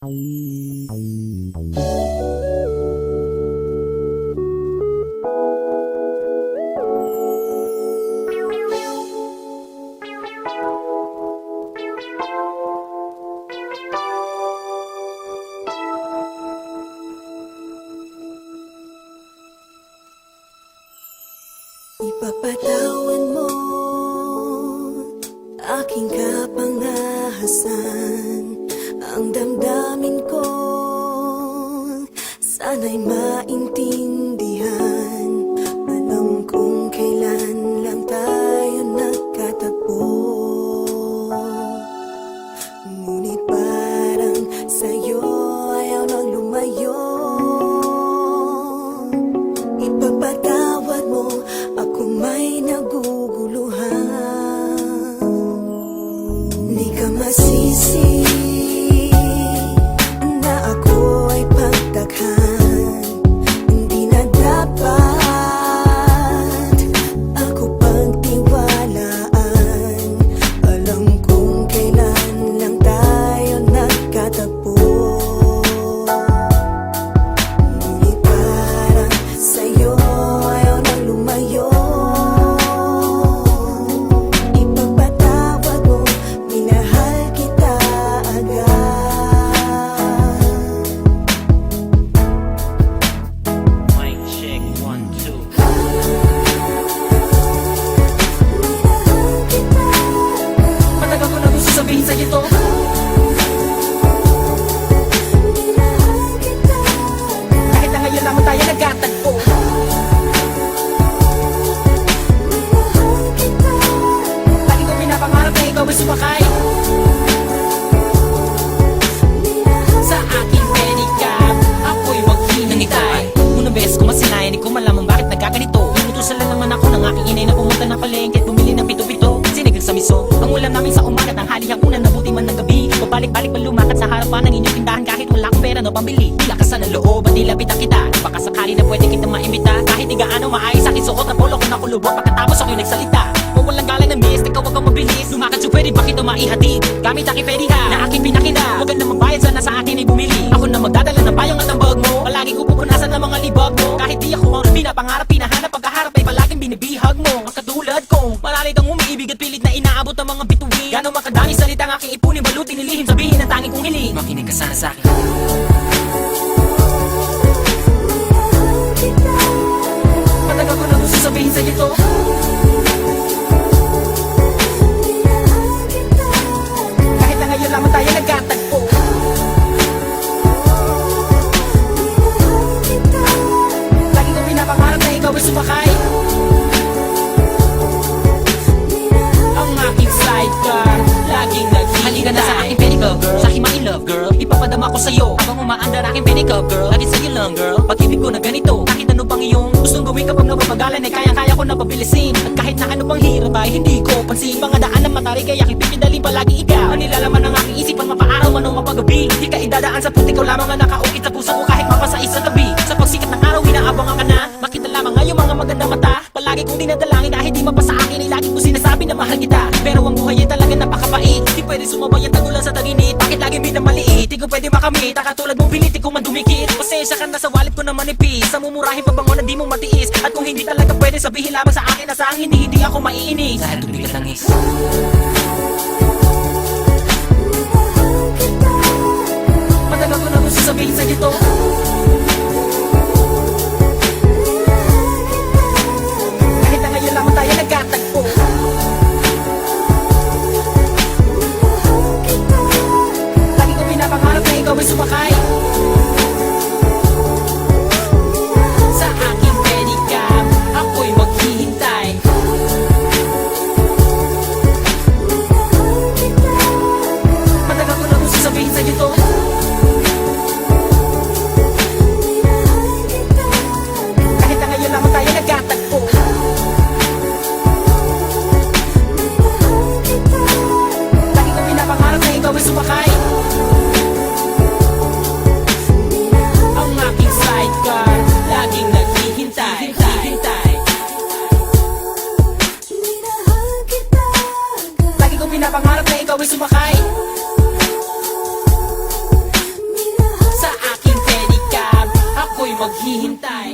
Ipapatawan mo aking kapangahasan, ang damdamin ko sana'y maintindihan. Alam kong kailan lang tayo nagkatagpo, ngunit parang sa'yo ayaw nang lumayo. Ipapatawad mo ako, may naguguluhan. Di ka masisi na ako ay pagtakhan. Hindi na dapat ako pagtiwalaan. Alam kong kailan lang tayo nagkatagpo, ngunit parang sa'yo ayaw nang lumayo. Ipagpatawad mo, minahal kita agad. Mic check, 1, 2. Matagal ko na gusto sabihin sa'yo to. Kahit na ngayon lamang tayo nagkatagpo. Lagi ko pinapangarap na ikaw ay sumakay sa aking pedicab. Ako'y maghinangitay. Unang beses ko masinayan, di ko malaman bakit nagkaganito. Inutusan lang naman ako ng aking inay na pumunta ng palengke at bumili ng pito-pito, sinigang sa miso. Ang ulam namin sa umaga, tanghali, hapunan, nabuti man ng gabi. Pabalik-balik pa lumakad sa harapan ng inyong tindahan kahit wala akong pera na pambili. Di lakasan ng loob at nilapitan kita. Baka sakali na pwede kitang maimbita. Kahit di gaano maayos aking suot na polo ko nakulubot. Pagkatapos ako'y nagsalita, kung walang galang na miss, ikaw wag kang mabilis. Lumakad so pwede ba kita maihatid? Gamit aking pediha na aking pinakita. Huwag ka na magbayad, sana sa akin ay bumili. Ako na magdadala ng payong at ang bag mo. Palagi ko pupunasan ng mga libag mo. Kahit di ako ang pinapangarap, pinahanap, pagkaharap ay palaging binibihag mo. Ang katulad kong malalit ang umiibig at pilit na inaabot ang mga bituin. Gano'ng makadami salita ang aking ipunin, balutin, nilihim, sabihin ang tanging kong hiling. Makinig ka sana sa akin. Matagal ko na gusto sabihin sa'yo to. Kahit na ngayon lamang tayo nagkatagpo. Lagi ko pinapangarap na ikaw ay sumakay ang aking sidecar, laging naghihintay. Halika na sa aking pedicab, girl, sa aking ma-in-love, girl. Ipapadama ko sa'yo habang umaandar aking pedicab, girl. Lagi sa'yo lang, girl, pag-ibig ko na ganito. Kahit ano pang iyong gustong gawin kapag napapagalan, ay kaya-kaya ko na pabilisin. At kahit na ano pang hirap ay hindi ko pansin. Mga daan ng matarik ay aking pipidalin, palagi ikaw ang nilalaman ng aking isipan, mapaaraw man o mapagabi. Di ka idadaan sa puti ko, lamang ang nakaukit sa puso ko kahit mapasais sa tabi. Sa pagsikat ng araw, inaabangan ka na. Makita lamang ngayon mga maganda mata. Palagi kong dinadalangin kahit di mapasa akin, ay lagi ko sinasabi na mahal kita. Pero ang buhay ay talaga napakapait. Di pwede sumabay ang tagulan sa taginit. Bakit lagi minamaliit? Di ko pwede makamit. Katulad mong pilit, di ko man dumikit. Pasensya ka na sa wallet ko na manipis. Sa mumurahin pabango na di mo matiis. At kung hindi talaga pwede, sabihin lamang sa akin na sa ang hindi ako maiinis. Dahil tubigat lang is matagal ko na gusto sabihin sa'yo to. Kahit na ngayon lamang tayo nagkatagpo. Lagi ko pinapangarap na ikaw ay sumakay sa aking pedicab. Ako'y maghihintay. Matagal ko na gusto sabihin sa'yo to. Kahit na ngayon lamang tayo nagkatagpo. Lagi ko pinapangarap na ikaw ay sumakay maghihintay.